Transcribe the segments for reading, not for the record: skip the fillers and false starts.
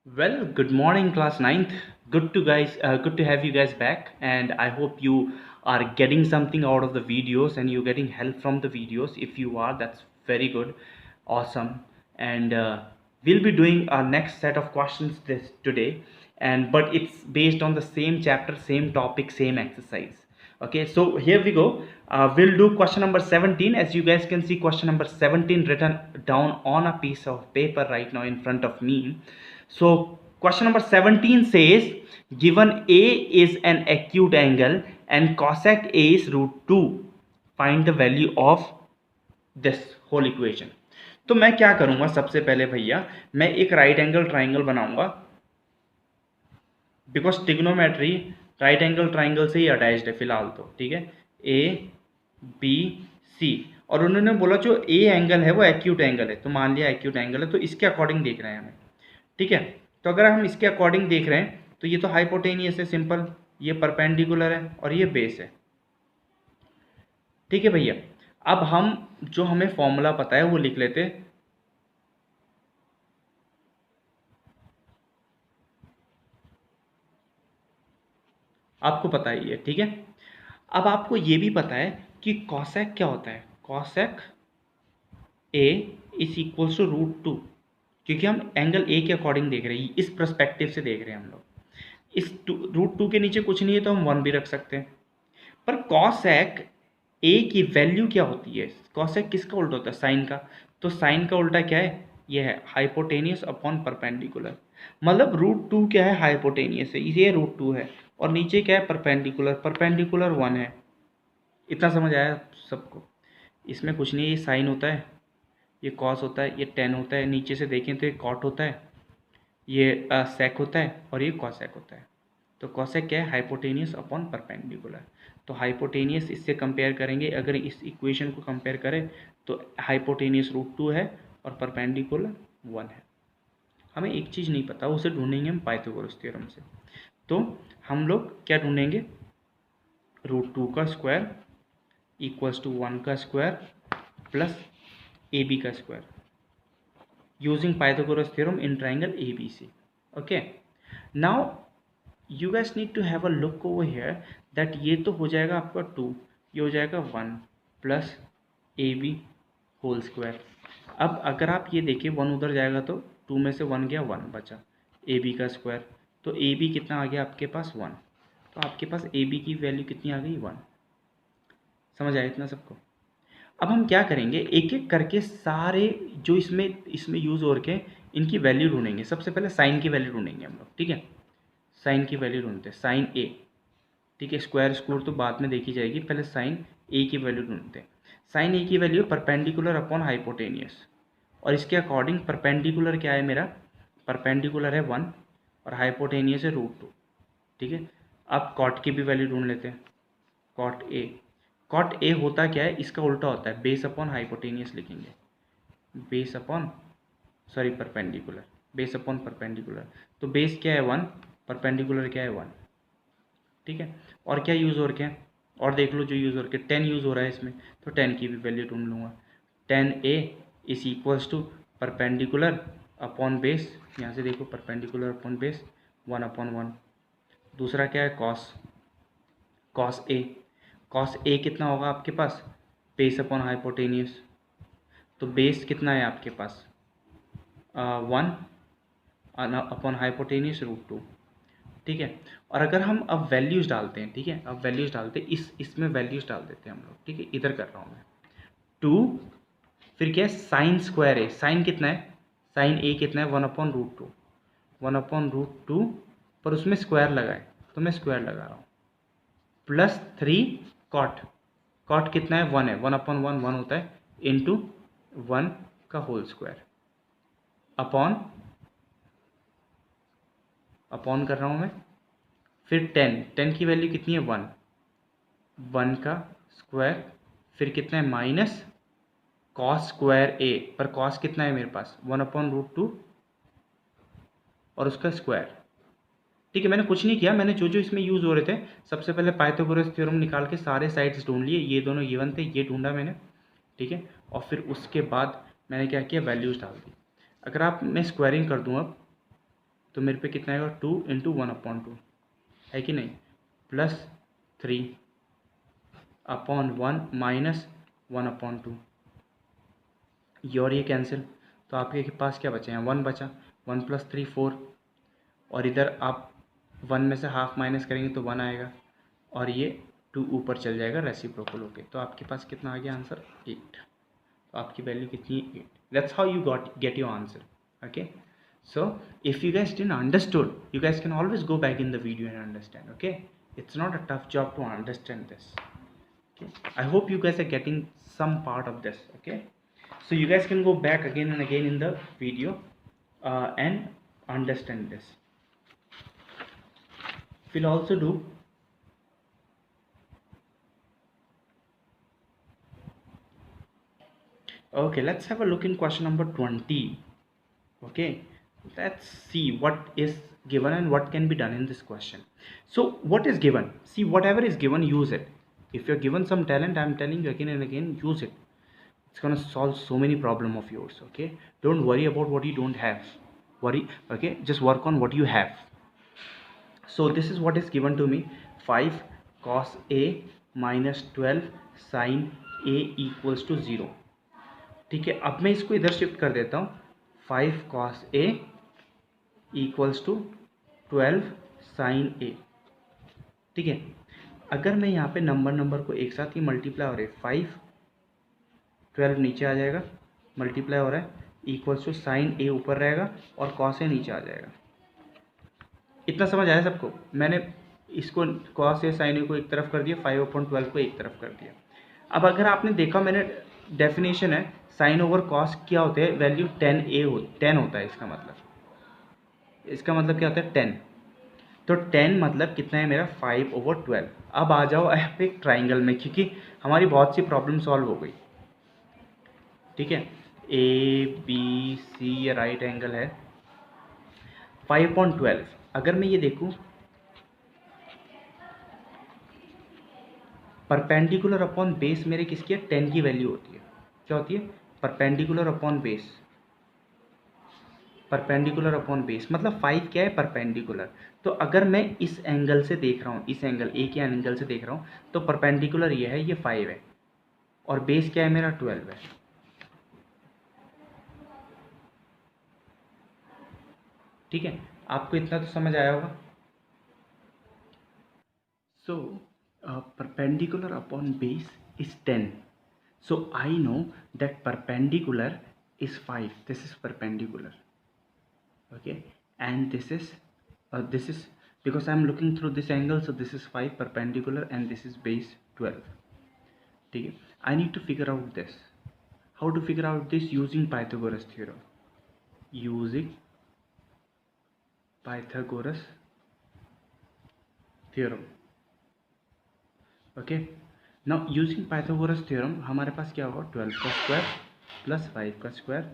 Well, good morning, class ninth. Good to have you guys back, and I hope you are getting something out of the videos and you're getting help from the videos. If you are, that's very good, awesome. And we'll be doing our next set of questions this today, and but it's based on the same chapter, same topic, same exercise. Okay, so here we go. We'll do question number 17. As you guys can see, question number 17 written down on a piece of paper right now in front of me. So question number 17 says, given A is an acute angle and cosec A is root 2, find the value of this whole equation. तो मैं क्या करूंगा, सबसे पहले भैया मैं एक right angle triangle बनाऊंगा, because trigonometry right angle triangle से ही अटैच्ड है फिलहाल तो, ठीक है। ए बी सी, और उन्होंने बोला जो ए एंगल है वो एक्यूट एंगल है, तो मान लिया एक्यूट एंगल है, तो इसके अकॉर्डिंग देख रहे हैं हमें, ठीक है। तो अगर हम इसके अकॉर्डिंग देख रहे हैं तो ये तो हाइपोटेनियस है, सिंपल, ये परपेंडिकुलर है और ये बेस है, ठीक है भैया। अब हम जो हमें फॉर्मूला पता है वो लिख लेते हैं। आपको पता ही है, ठीक है। अब आपको ये भी पता है कि कॉसेक क्या होता है, cosec A is equals to root two, क्योंकि हम एंगल ए के अकॉर्डिंग देख रहे हैं, इस परस्पेक्टिव से देख रहे हैं हम लोग। इस रूट टू के नीचे कुछ नहीं है तो हम वन भी रख सकते हैं, पर कॉसेक ए की वैल्यू क्या होती है, कॉसेक किसका उल्टा होता है, साइन का। तो साइन का उल्टा क्या है, ये है हाइपोटेनियस अपॉन परपेंडिकुलर। मतलब रूट टू क्या है, हाइपोटेनियस है, ये रूट टू है, और नीचे क्या है, परपेंडिकुलर, परपेंडिकुलर वन है। इतना समझ आया सबको, इसमें कुछ नहीं है, ये साइन होता है, ये कॉस होता है, ये टेन होता है, नीचे से देखें तो ये कॉट होता है, ये सेक होता है, और ये कॉसेक होता है। तो कॉसेक क्या है, हाइपोटेनियस अपॉन परपेंडिकुलर। तो हाइपोटेनियस इससे कंपेयर करेंगे, अगर इस इक्वेशन को कंपेयर करें तो हाइपोटेनियस रूट टू है और परपेंडिकुलर वन है। हमें एक चीज़ नहीं पता, उसे ढूंढेंगे हम पाइथागोरस थ्योरम से। तो हम लोग क्या ढूंढेंगे, रूट टू का स्क्वायर इक्वल्स टू वन का स्क्वायर प्लस ए बी का square, using Pythagoras theorem in triangle A B C. Okay, now you guys need to have a look over here that ये तो हो जाएगा आपका to, ये हो जाएगा one plus A B whole square. अब अगर आप ये देखिए वन उधर जाएगा तो टू में से वन गया, वन बचा, ए बी का स्क्वायर, तो ए बी कितना आ गया आपके पास, वन। तो आपके पास ए बी की वैल्यू कितनी आ गई, वन। समझ आया इतना सबको। अब हम क्या करेंगे, एक एक करके सारे जो इसमें इसमें यूज़ हो रखे इनकी वैल्यू ढूंढेंगे। सबसे पहले साइन की वैल्यू ढूंढेंगे हम लोग, ठीक है। साइन की वैल्यू ढूंढते हैं, साइन ए, ठीक है। स्क्वायर स्क्वायर तो बाद में देखी जाएगी, पहले साइन ए की वैल्यू ढूंढते हैं। साइन ए की वैल्यू परपेंडिकुलर अपॉन हाइपोटेनियस, और इसके अकॉर्डिंग परपेंडिकुलर क्या है मेरा, परपेंडिकुलर है वन और हाइपोटेनियस है रूट टू, ठीक है। अब कॉट की भी वैल्यू ढूंढ लेते हैं, कॉट ए। कॉट ए होता क्या है, इसका उल्टा होता है, बेस अपॉन हाइपोटेनियस लिखेंगे, base upon, sorry perpendicular, base upon perpendicular. तो बेस क्या है वन, परपेंडिकुलर क्या है वन, ठीक है। और क्या यूज़ हो रखे हैं, और देख लो जो यूज़ हो रखे, टेन यूज़ हो रहा है इसमें, तो टेन की भी वैल्यू ढूंढ लूँगा। Tan A is equals to perpendicular upon base, यहाँ से देखो perpendicular upon base, one upon one. दूसरा क्या है, cos, cos A, cos A कितना होगा आपके पास, बेस अपॉन हाइपोटेनियस, तो बेस कितना है आपके पास, one upon hypotenuse root two, ठीक है। और अगर हम अब वैल्यूज़ डालते हैं, ठीक है, अब वैल्यूज़ डालते हैं, इसमें वैल्यूज़ डाल देते हैं हम लोग, ठीक है। इधर कर रहा हूँ मैं, टू, फिर क्या है, साइन स्क्वायर है, साइन कितना है, साइन ए कितना है, one upon root two, one upon root two, पर उसमें स्क्वायर लगा है तो मैं स्क्वायर लगा रहा हूँ, प्लस थ्री कॉट, कॉट कितना है, वन है, वन अपॉन वन वन होता है, इंटू वन का होल स्क्वायर, अपॉन, अपॉन कर रहा हूँ मैं, फिर टेन, टेन की वैल्यू कितनी है, वन, वन का स्क्वायर, फिर कितना है, माइनस कॉस स्क्वायर ए, पर कॉस कितना है मेरे पास, वन अपॉन रूट टू और उसका स्क्वायर, ठीक है। मैंने कुछ नहीं किया, मैंने जो जो इसमें यूज़ हो रहे थे सबसे पहले पाइथागोरस थ्योरम निकाल के सारे साइड्स ढूंढ लिए, ये दोनों गिवन थे, ये ढूंढा मैंने, ठीक है। और फिर उसके बाद मैंने क्या किया, वैल्यूज़ डाल दी। अगर आप मैं स्क्वायरिंग कर दूँ अब, तो मेरे पे कितना आएगा 2 इंटू 1/2 है कि नहीं, प्लस 3 अपॉन 1 माइनस 1/2, ये और ये कैंसिल, तो आपके पास क्या बचे हैं 1 बचा, 1 प्लस 3 4, और इधर आप 1 में से हाफ माइनस करेंगे तो 1 आएगा, और ये 2 ऊपर चल जाएगा रेसिप्रोकल होके, तो आपके पास कितना आ गया आंसर 8। तो आपकी वैल्यू कितनी है 8। That's how you get your answer. Okay, so if you guys didn't understood, you guys can always go back in the video and understand. Okay, it's not a tough job to understand this. Okay, I hope you guys are getting some part of this. Okay, so you guys can go back again and again in the video and understand this. We'll also do okay, let's have a look in question number 20. Okay, let's see what is given and what can be done in this question. So what is given, see whatever is given, use it. If you're given some talent, I'm telling you again and again, use it. It's gonna solve so many problem of yours. Okay, don't worry about what you don't have, worry, okay, just work on what you have. So this is what is given to me, 5 cos a minus 12 sin a equals to 0. ठीक है, अब मैं इसको इधर shift कर देता हूँ, 5 cos a equals to 12 sine A. ठीक है, अगर मैं यहाँ पे नंबर को एक साथ ही मल्टीप्लाई हो रहे, 5 12 नीचे आ जाएगा, मल्टीप्लाई हो रहा है, इक्वल्स टू साइन ए ऊपर रहेगा और कॉस ए नीचे आ जाएगा। इतना समझ आया सबको? मैंने इसको कॉस ए साइन ए को एक तरफ कर दिया, 5/12 को एक तरफ कर दिया। अब अगर आपने देखा, मैंने डेफिनेशन है, साइन ओवर कॉस क्या होते हैं, वैल्यू 10 होता है। इसका मतलब क्या होता है 10, तो 10 मतलब कितना है मेरा 5/12। अब आ जाओ आप एक ट्राइंगल में, क्योंकि हमारी बहुत सी प्रॉब्लम सॉल्व हो गई। ठीक है, ए बी सी ये राइट एंगल है, 5/12। अगर मैं ये देखूं, परपेंडिकुलर अपॉन बेस मेरे किसकी है, 10 की वैल्यू होती है। क्या होती है, perpendicular upon base, perpendicular upon base मतलब 5 क्या है, परपेंडिकुलर। तो अगर मैं इस एंगल से देख रहा हूँ, इस एंगल ए के एंगल से देख रहा हूँ, तो परपेंडिकुलर ये है, ये 5 है, और बेस क्या है मेरा 12 है। ठीक है, आपको इतना तो समझ आया होगा। So perpendicular upon base is 10, so I know that perpendicular is 5, this is perpendicular, okay, and this is because I'm looking through this angle, so this is 5 perpendicular and this is base 12. ठीक है, I need to figure out this. How to figure out this? Using Pythagoras theorem. Using Pythagoras theorem. Okay, now using Pythagoras theorem हमारे पास क्या होगा, 12 का square plus 5 का square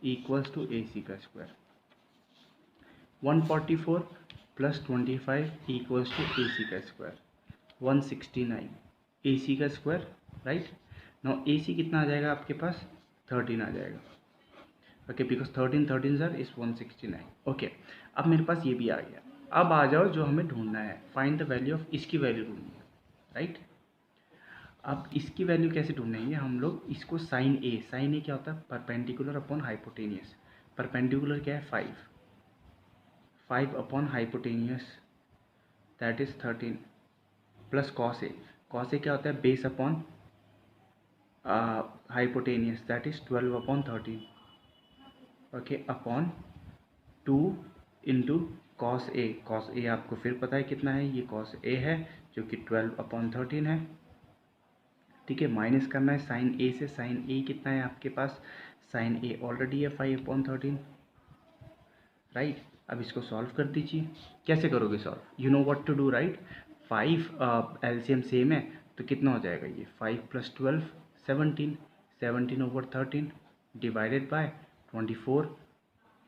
equals to AC का square, 144 plus 25 equals to AC का square, 169 AC का square, right. Now AC कितना आ जाएगा आपके पास, 13 आ जाएगा। Okay, because 13 sir is 169। Okay, अब मेरे पास ये भी आ गया। अब आ जाओ जो हमें ढूंढना है, फाइंड द वैल्यू ऑफ, इसकी वैल्यू ढूंढनी है, राइट। अब इसकी वैल्यू कैसे ढूंढेंगे हम लोग, इसको साइन ए क्या होता है, परपेंडिकुलर अपॉन हाइपोटेनियस। परपेंडिकुलर क्या है 5 upon hypotenuse that is 13 plus cos A क्या होता है, base upon hypotenuse that is 12/13, okay, upon 2 into cos A आपको फिर पता है कितना है, ये कॉस ए है जो कि 12/13 है। ठीक है, माइनस करना है साइन ए से, साइन ए कितना है आपके पास, साइन ए ऑलरेडी है 5/13, राइट। अब इसको सॉल्व कर दीजिए। कैसे करोगे solve, you know what to do, right. 5 LCM same है, तो कितना हो जाएगा ये 5 + 12 17, 17/13 डिवाइडेड बाय 24,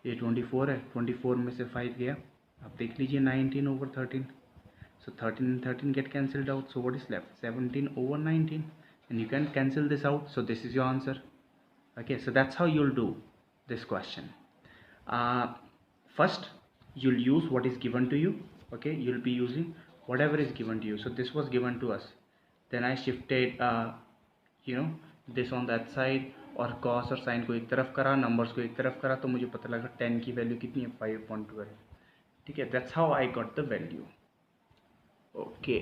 ये 24 है, 24 में से 5 गया, आप देख लीजिए 19/13, so 13 and 13 get cancelled out, so what is left, 17/19, and you can cancel this out, so this is your answer. Okay, so that's how you'll do this question. First you'll use what is given to you. Okay, you'll be using whatever is given to you. So this was given to us, then I shifted you know this on that side, और cos और sin को एक तरफ करा, numbers को एक तरफ करा, तो मुझे पता लगा tan की वैल्यू कितनी है 5/12. ठीक है, that's how I got the value. Okay,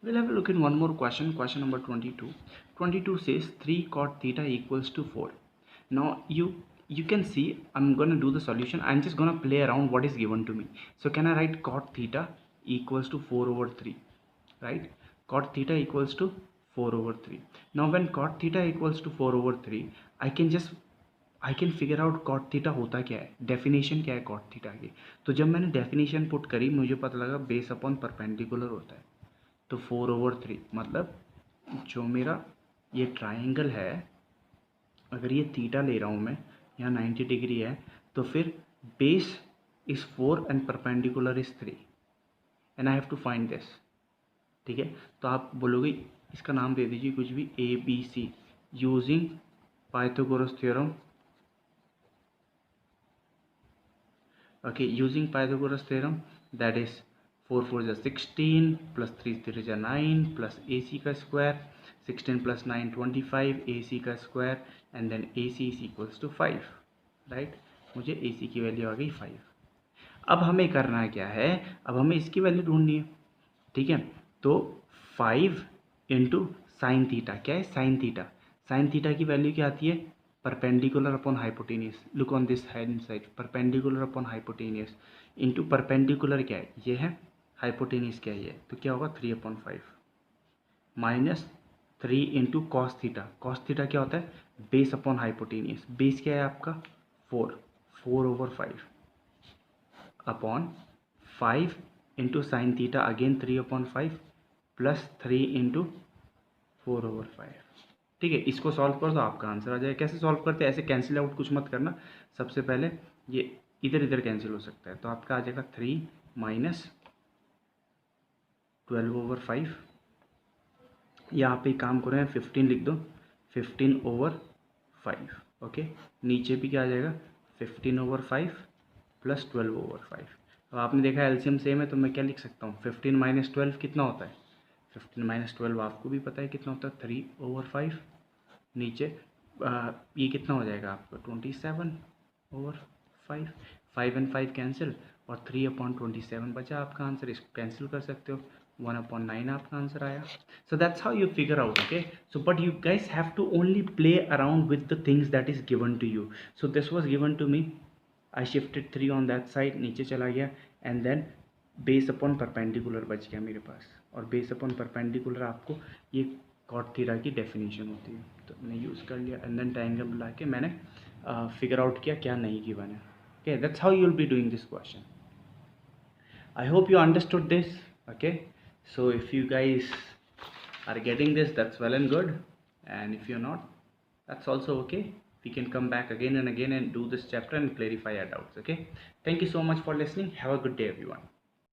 we'll have a look in one more question. Question number 22. 22 says 3 cot theta equals to 4. Now you can see I'm gonna do the solution. I'm just gonna play around what is given to me. So can I write cot theta equals to 4/3, right? Cot theta equals to 4/3. Now when cot theta equals to 4/3, I can figure out cot theta होता क्या है, definition क्या है cot theta की. तो जब मैंने definition put करी मुझे पता लगा बेस अपॉन परपेंडिकुलर होता है. तो 4/3 मतलब जो मेरा ये ट्राइंगल है, अगर ये थीटा ले रहा हूँ मैं, यहाँ 90 डिग्री है, तो फिर base is 4 and perpendicular is 3 and I have to find this. ठीक है, तो आप बोलोगे इसका नाम दे दीजिए कुछ भी, ABC using Pythagoras theorem. Okay, using Pythagoras theorem, that is 4 4 is 16 plus 3 3 is 9 plus AC का स्क्वायर, 16 प्लस 9 25, AC का square and then AC is equals to 5. Right, मुझे AC की वैल्यू आ गई 5. अब हमें करना है क्या है, अब हमें इसकी वैल्यू ढूंढनी है. ठीक है, तो 5 इंटू साइन थीटा, क्या है साइन थीटा. साइन थीटा की वैल्यू क्या आती है, perpendicular upon hypotenuse. Look on this hand side, perpendicular upon hypotenuse into perpendicular क्या है, ये है, हाइपोटेनियस क्या है ये, तो क्या होगा 3/5 minus 3 into cos theta. Cos theta क्या होता है, बेस अपॉन हाइपोटेनियस. बेस क्या है आपका 4/5 upon 5 into sine theta again 3/5 plus 3 into 4/5. ठीक है, इसको सॉल्व कर दो आपका आंसर आ जाएगा. कैसे सॉल्व करते हैं, ऐसे कैंसिल आउट कुछ मत करना. सबसे पहले ये इधर इधर कैंसिल हो सकता है, तो आपका आ जाएगा 3 माइनस 12/5. यहाँ पे काम कर रहे हैं 15 लिख दो, 15/5. ओके, नीचे भी क्या आ जाएगा 15/5 प्लस 12/5. अब आपने देखा एलसीएम सेम है, तो मैं क्या लिख सकता हूँ, 15 माइनस 12 कितना होता है, 15 माइनस 12 आपको भी पता है कितना होता है 3/5. नीचे ये कितना हो जाएगा आपका 27/5. 5 एंड 5 कैंसिल और 3/27 बचा आपका आंसर. इसको कैंसिल कर सकते हो, 1/9 आपका आंसर आया. So that's how you figure out. Okay, so but you guys have to only play around with the things that is given to you. So this was given to me, I shifted 3 on that side, नीचे चला गया and then base upon perpendicular बच गया मेरे पास. और base upon perpendicular आपको ये cot theta की डेफिनेशन होती है, तो मैंने यूज़ कर लिया एंड देन ट्रायंगल बुला के मैंने फिगर आउट किया क्या नहीं गिवन है. Okay, that's how you will be doing this question. I hope you understood this. Okay, so if you guys are getting this, that's well and good, and if you're not, that's also okay. We can come back again and again and do this chapter and clarify our doubts. Okay, thank you so much for listening. Have a good day everyone.